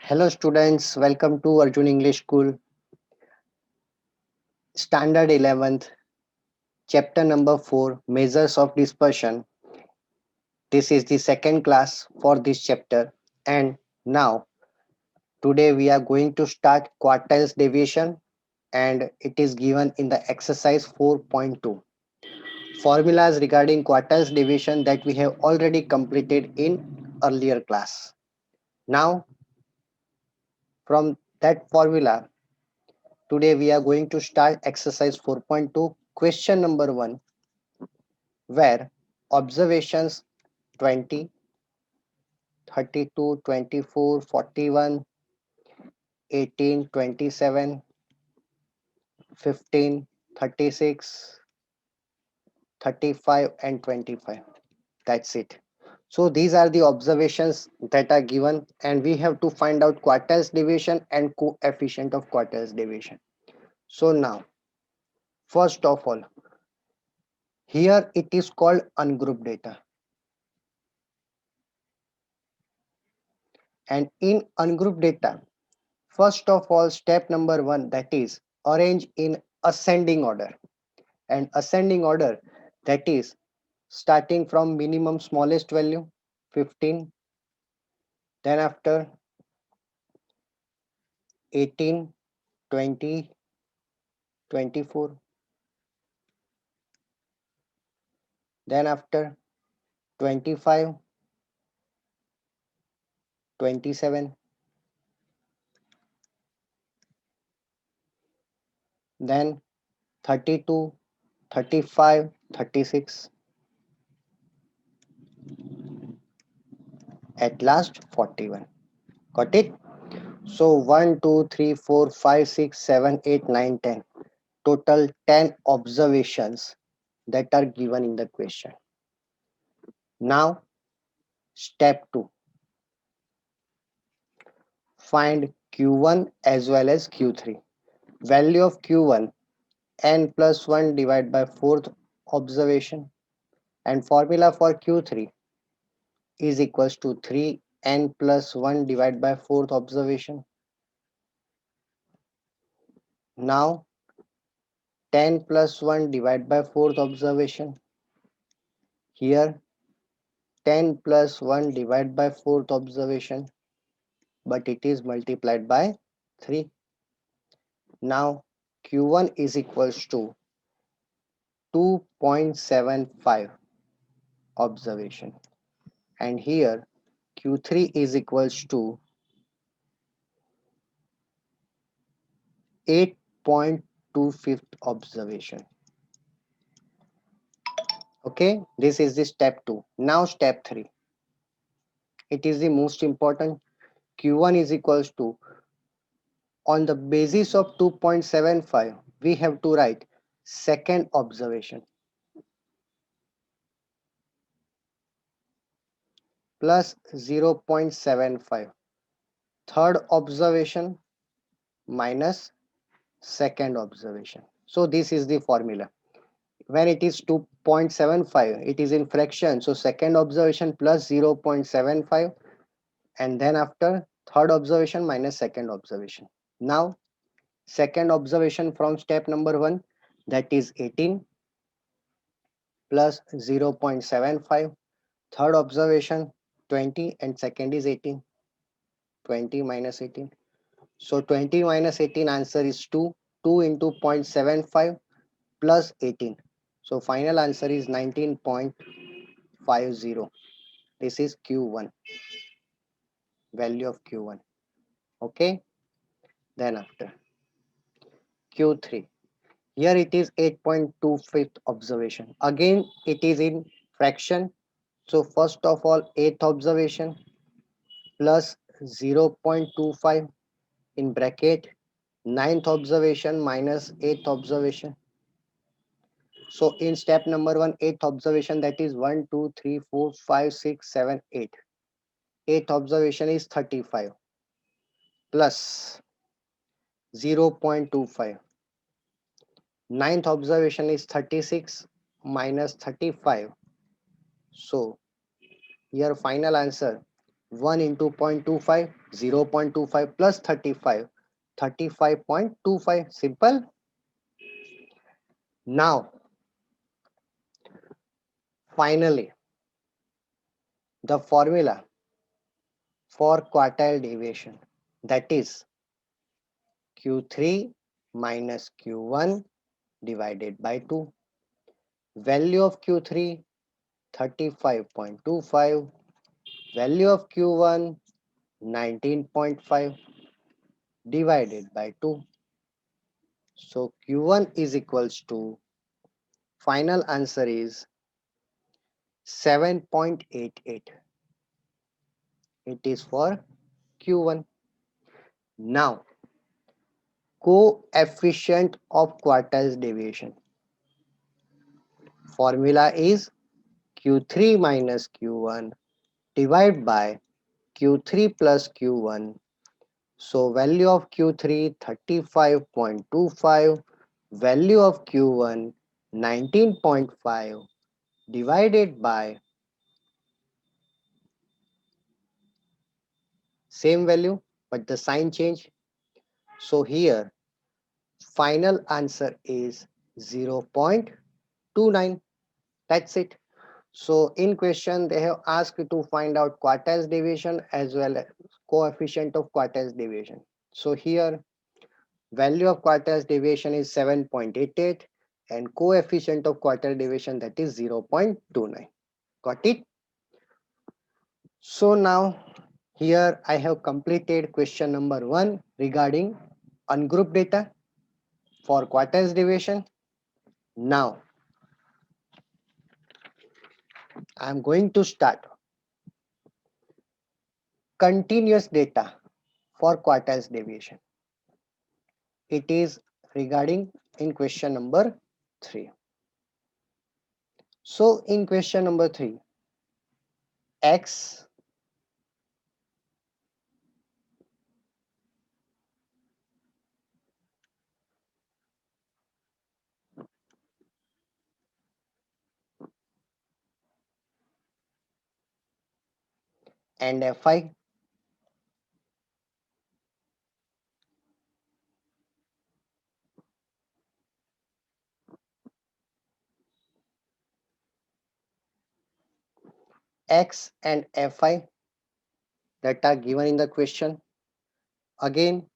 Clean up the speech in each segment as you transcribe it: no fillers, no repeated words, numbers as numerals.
Hello students, welcome to Arjun English School, Standard 11th, chapter number 4, Measures of Dispersion. This is the second class for this chapter and now today we are going to start quartiles deviation and it is given in the exercise 4.2. Formulas regarding quartiles deviation that we have already completed in earlier class. Now from that formula today we are going to start exercise 4.2 question number 1 where observations 20, 32, 24, 41, 18, 27, 15, 36, 35, and 25. That's it. So these are the observations that are given and we have to find out quartiles deviation and coefficient of quartiles deviation. So now, first of all, here it is called ungrouped data. And in ungrouped data, first of all, step number 1 that is arrange in ascending order. And ascending order that is starting from minimum smallest value 15, then after 18, 20, 24, then after 25, 27, then 32, 35, 36, at last 41. Got it? So 1, 2, 3, 4, 5, 6, 7, 8, 9, 10. Total 10 observations that are given in the question. Now, step 2. Find Q1 as well as Q3. Value of Q1 n plus 1 divided by 4th observation and formula for Q3 is equals to 3 n plus 1 divided by 4th observation. Now 10 plus 1 divided by 4th observation. Here 10 plus 1 divided by 4th observation, but it is multiplied by 3. Now Q1 is equals to 2.75 observation and here Q3 is equals to 8.25th observation. Okay, this is the step 2. Now step 3. It is the most important. Q1 is equals to, on the basis of 2.75, we have to write second observation plus 0.75. Third observation minus second observation. So this is the formula. When it is 2.75, it is in fraction. So second observation plus 0.75 and then after third observation minus second observation. Now second observation from step number 1 that is 18 plus 0.75. Third observation 20 and second is 18. 20 minus 18. So 20 minus 18 answer is 2. 2 into 0.75 plus 18. So final answer is 19.50. This is Q1. Value of Q1. Okay. Then after Q3. Here it is 8.25th observation. Again it is in fraction. So first of all 8th observation plus 0.25 in bracket, ninth observation minus 8th observation. So in step number 1, 8th observation that is 1, 2, 3, 4, 5, 6, 7, 8. 8th observation is 35 plus 0.25. Ninth observation is 36 minus 35. So here final answer 1 into 0.25, 0.25 plus 35, 35.25. Simple. Now, finally, the formula for quartile deviation, that is Q3 minus Q1 divided by 2. Value of Q3 35.25, value of Q1 19.5 divided by 2. So Q1 is equals to, final answer is 7.88. It is for Q1. Now, coefficient of quartile deviation. Formula is Q3 minus Q1 divided by Q3 plus Q1. So value of Q3 35.25, value of Q1 19.5 divided by same value but the sign change. So here final answer is 0.29. That's it. So in question they have asked to find out quartile deviation as well as coefficient of quartile deviation. So here value of quartile deviation is 7.88 and coefficient of quartile deviation, that is 0.29. Got it? So now here I have completed question number 1 regarding ungrouped data for quartile deviation. Now I am going to start continuous data for quartile deviation. It is regarding in question number 3. So in question number 3, x and fi x and fi that are given in the question. Again,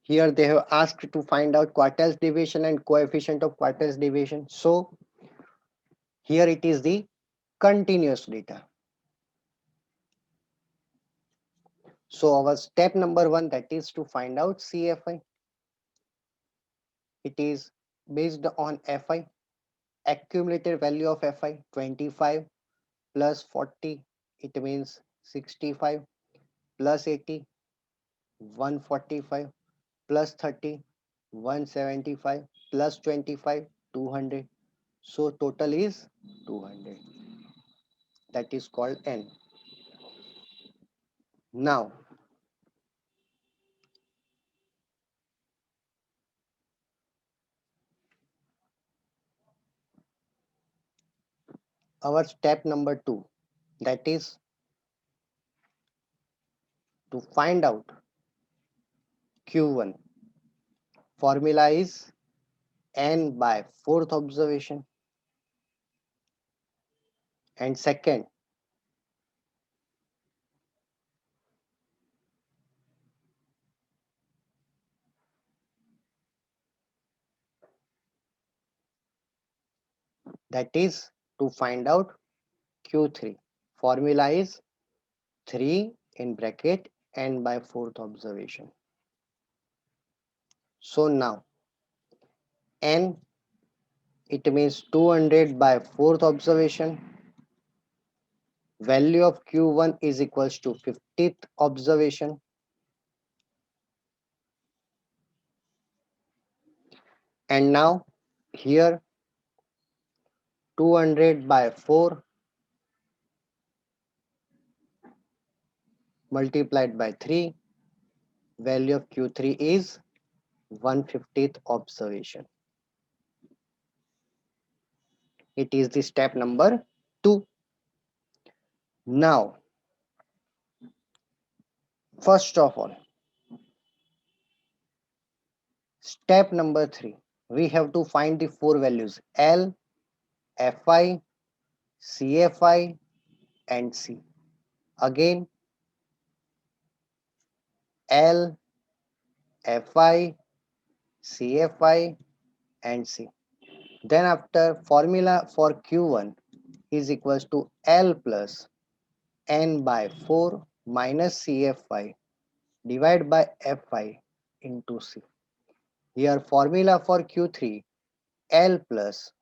here they have asked to find out quartile deviation and coefficient of quartile deviation. So here it is the continuous data. So our step number 1, that is to find out CFI. It is based on FI. Accumulated value of FI 25 plus 40, it means 65, plus 80 145, plus 30 175, plus 25 200. So total is 200. That is called N. Now our step number 2, that is to find out Q1. Formula is N by fourth observation. And second, that is to find out Q3. Formula is 3 in bracket N by fourth observation. So now N, it means 200 by fourth observation. Value of Q1 is equals to 50th observation. And now here 200 by 4 multiplied by 3. Value of Q3 is 150th observation. It is the step number 2. Now First of all, step number 3, we have to find the four values L, Fi, CFI and C. Again, L, Fi, CFI and C. Then after, formula for Q1 is equals to L plus N by 4 minus CFI divided by Fi into C. Here formula for Q3, L plus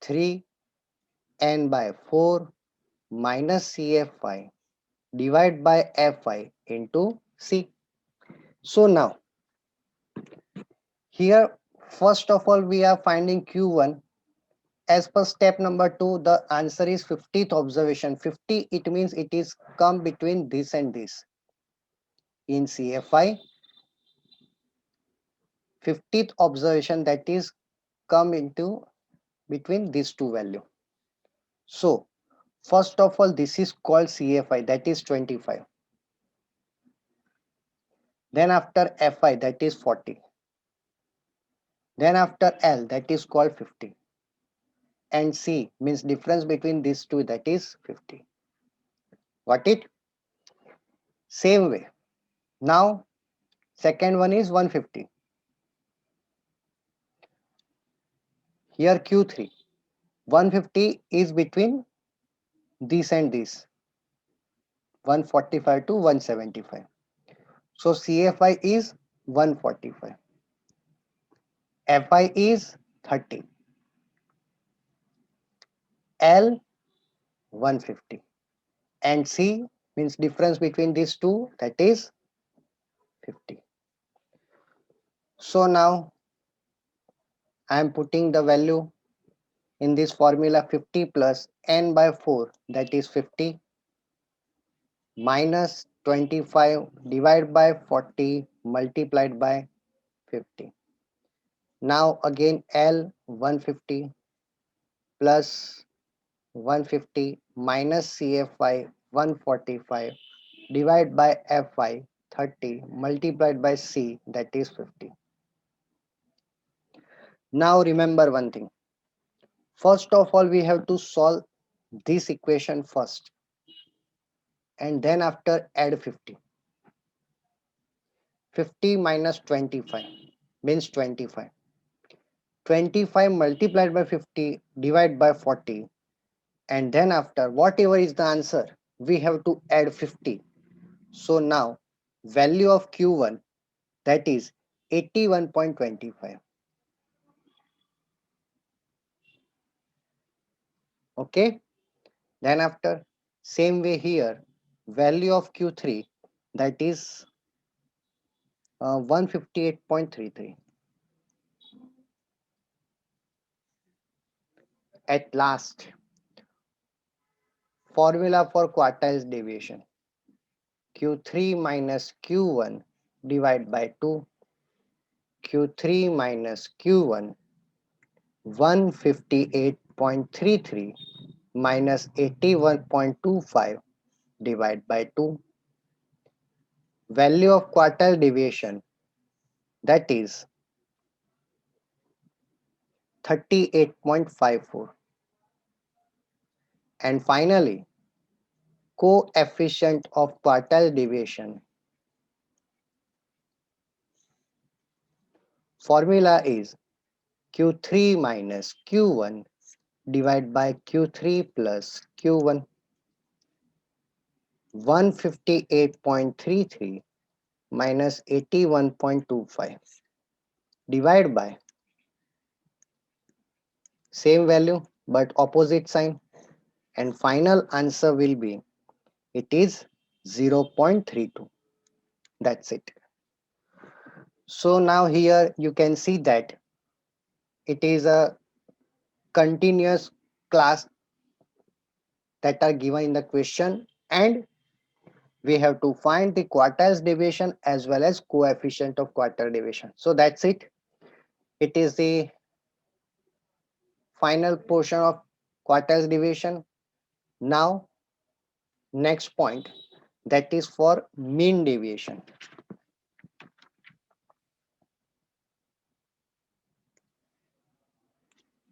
3 N by 4 minus CFI divided by Fi into C. So now here first of all we are finding Q1. As per step number 2, the answer is 50th observation. 50, it means it is come between this and this. In CFI, 50th observation, that is come into between these two value. So first of all, this is called CFI, that is 25. Then after Fi, that is 40. Then after L, that is called 50. And C means difference between these two, that is 50. Got it? Same way. Now second one is 150. Here Q3, 150 is between this and this, 145 to 175. So CFI is 145, Fi is 30, L 150 and C means difference between these two, that is 50. So now I am putting the value in this formula, 50 plus N by 4, that is 50, minus 25 divided by 40 multiplied by 50. Now again L 150 plus 150 minus CFI 145 divided by Fi 30 multiplied by C, that is 50. Now remember one thing. First of all, we have to solve this equation first and then after add 50. 50 minus 25 means 25. 25 multiplied by 50 divided by 40, and then after whatever is the answer we have to add 50. So now value of Q1, that is 81.25. Okay, then after same way here, value of Q3, that is 158.33. At last, formula for quartiles deviation, Q3 minus Q1 divided by 2, Q3 minus Q1, 158.33 minus 81.25 divided by 2. Value of quartile deviation, that is 38.54. And finally, coefficient of quartile deviation, formula is Q3 minus Q1 divided by Q3 plus Q1. 158.33 minus 81.25 divided by same value but opposite sign, and final answer will be, it is 0.32. That's it. So now here you can see that it is a continuous class that are given in the question, and we have to find the quartiles deviation as well as coefficient of quartile deviation. So that's it. It is the final portion of quartiles deviation. Now next point, that is for mean deviation.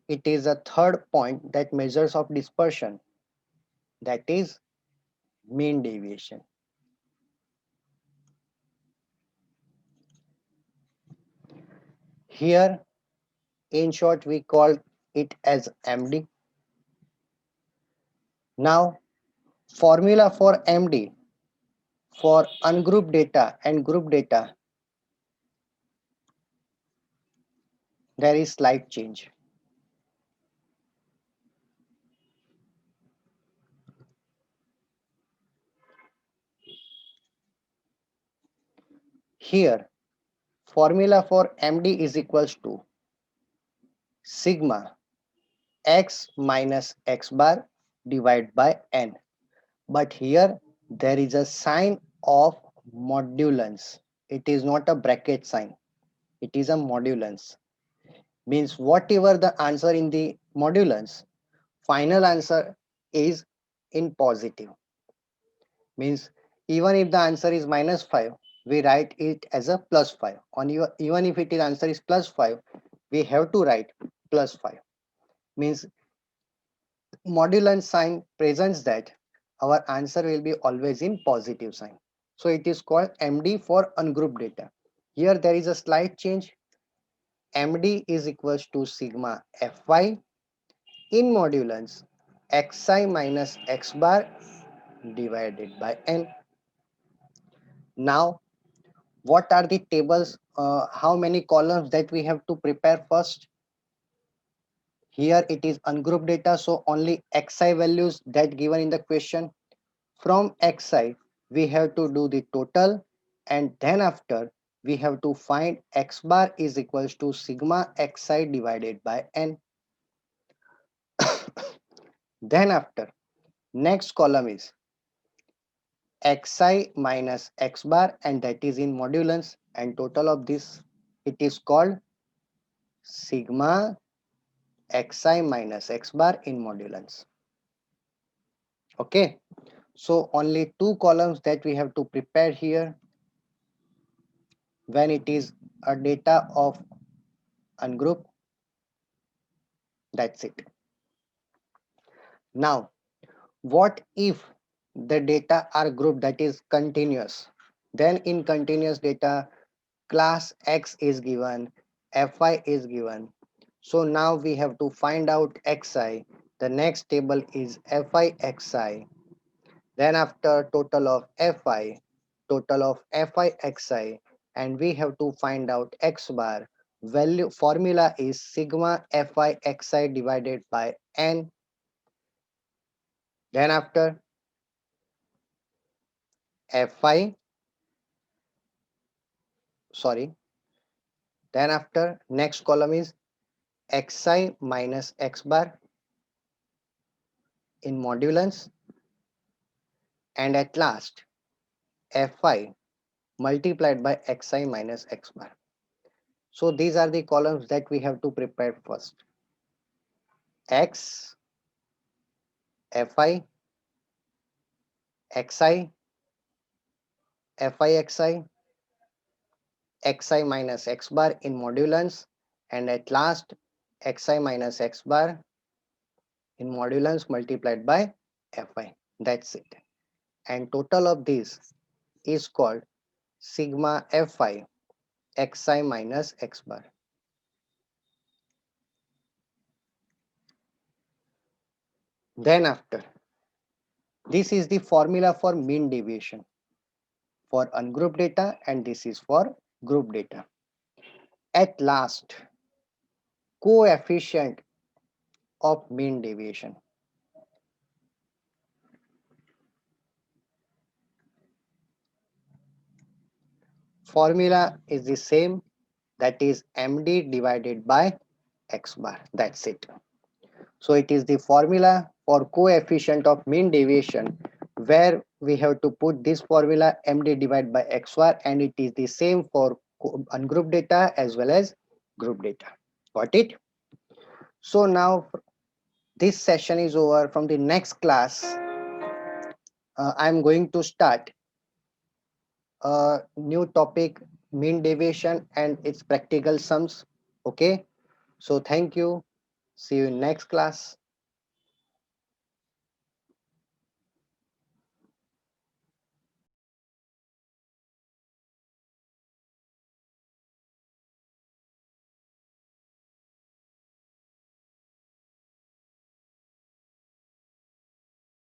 It is a third point that measures of dispersion, that is mean deviation. Here, in short, we call it as MD. Now, formula for MD for ungrouped data and group data, there is slight change. Here, formula for MD is equals to sigma x minus x bar divided by n. But here there is a sign of modulus. It is not a bracket sign. It is a modulus. Means whatever the answer in the modulus, final answer is in positive. Means even if the answer is -5, we write it as a +5. Even if it is answer is +5, we have to write +5. Means modulus sign presents that our answer will be always in positive sign. So it is called MD for ungrouped data. Here there is a slight change. MD is equals to sigma Fy in modulus xi minus x bar divided by n. Now, what are the tables? How many columns that we have to prepare first? Here it is ungrouped data, so only xi values that given in the question. From xi, we have to do the total, and then after we have to find x bar is equals to sigma xi divided by n. Then after, next column is xi minus x bar, and that is in modulus, and total of this, it is called sigma xi minus x bar in modulus. Okay, so only two columns that we have to prepare here when it is a data of ungroup. That's it. Now, what if the data are grouped, that is continuous? Then in continuous data, class X is given, Fi is given. So now we have to find out Xi. The next table is Fi Xi. Then after total of Fi, total of Fi Xi, and we have to find out X bar. Value formula is sigma Fi Xi divided by n. Then after Fi, sorry, then after next column is xi minus x bar in modulus, and at last Fi multiplied by xi minus x bar. So these are the columns that we have to prepare first. X, Fi, Xi, Fi Xi minus x bar in modulus, and at last Xi minus x bar in modulus multiplied by Fi. That's it. And total of these is called sigma Fi Xi minus x bar. Then after, this is the formula for mean deviation for ungrouped data, and this is for group data. At last, coefficient of mean deviation. Formula is the same, that is MD divided by x bar. That's it. So it is the formula for coefficient of mean deviation, where we have to put this formula MD divided by x bar, and it is the same for ungrouped data as well as group data. Got it? So now this session is over. From the next class, I'm going to start a new topic, mean deviation and its practical sums. Okay. So thank you. See you in next class.